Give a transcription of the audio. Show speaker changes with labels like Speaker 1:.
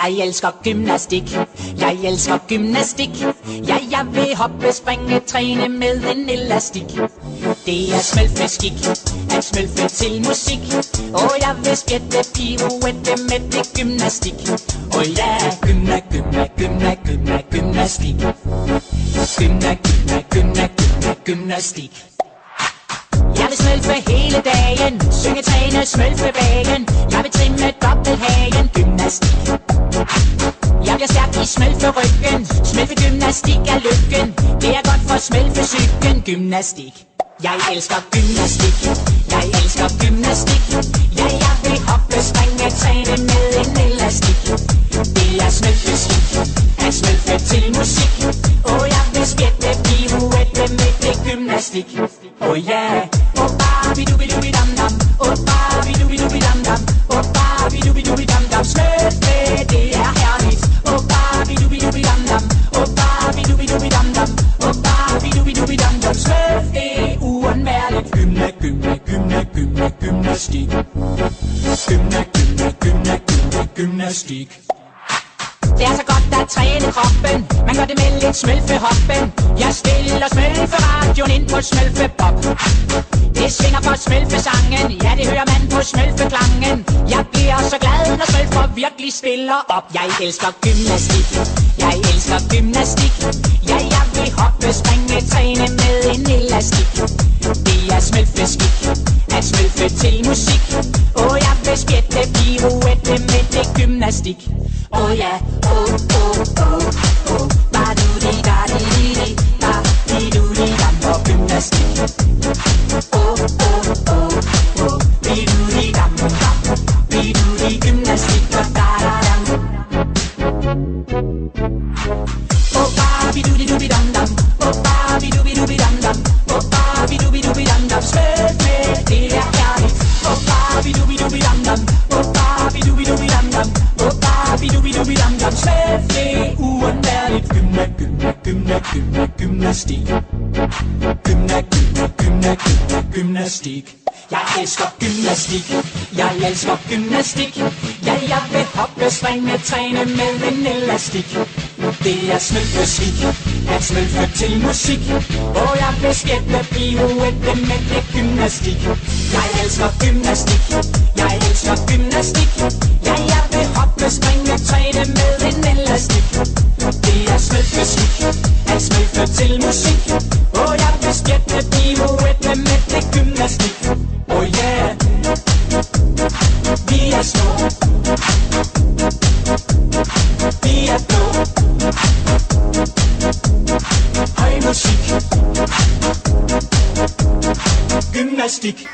Speaker 1: Jeg elsker gymnastik, jeg elsker gymnastik. Ja, jeg vil hoppe, springe, træne med en elastik. Det er smølfeskik, at smølfe til musik. Og jeg vil spjætte, pirouette med det gymnastik. Og ja, gymnastik. Gymnastik. Jeg vil smølfe hele dagen, synge, træne, smølfe bagen. Jeg vil trimme dobbelthagen, gymnastik. Jeg bliver stærk i smølferyggen, smølfegymnastik er lykken. Det er godt for smølfesyken, gymnastik. Jeg elsker gymnastik, jeg elsker gymnastik. Ja, jeg vil hoppe, springe, træne med en elastik. Det er smølfeskik, at smølfe til musik. Og jeg vil spjætte, pirouette med det gymnastik. Oh yeah, oh babi-dubi-dubi-dam-dam. Oh babi-dubi-dubi-dam-dam. Oh babi-dubi-dubi-dam-dam. Smølfe, det er herligt. Oh babi-dubi-dubi-dam-dam. Oh babi-dubi-dubi-dam-dam. Oh babi-dubi-dubi-dam-dam. Smølf, det er uundværligt. Gymnastik. Gymnastik. Det er så godt at træne kroppen. Man gør det med lidt smølfehoppen. Jeg stiller smølferadioen ind på smølfepop. Det svinger for smølfesangen. Ja, det hører man på smølfeklangen. Jeg bliver så glad, når smølfer virkelig spiller op. Jeg elsker gymnastik, jeg elsker gymnastik. Ja, jeg vil hoppe, springe, træne med en elastik. Det er smølfeskik, at smølfe til musik. Og jeg vil spjætte, pirouette med det gymnastik. Oh yeah, oh, ba-du-di-da-di-di-di, ba-di-du-di-dam, og gymnastik. Oh, bi-du-di-dam, bi-du-di-gymnastik, og da-da-dam. Oh, ba-bi-du-di-du-bi-dam-dam, oh, ba-bi-du-bi-du-bi-dam-dam, oh, ba-bi-du-bi-du-bi-dam-dam, smølfe, det er herligt. Oh, ba-bi-du-bi-du-bi-dam-dam, oh, ba-bi-du-bi-du-bi-dam-dam, oh, babi-dubi-dubi-dam-dam. Smølf, det er uundværligt. Gymnastik. Gymnastik. Jeg elsker gymnastik, jeg elsker gymnastik. Ja, jeg vil hoppe, springe, træne med en elastik. Det er smølfeskik, at smølfe til musik. Og jeg vil spjætte, pirouette med det gymnastik. Jeg elsker gymnastik, jeg elsker gymnastik. Ja, jeg vil hoppe, springe, træne med en elastik. Det er smølfeskik, at smølfe til musik. Og jeg vil spjætte, pirouette med det gymnastik. Oh yeah, vi er små, vi er blå. Høj musik, gymnastik.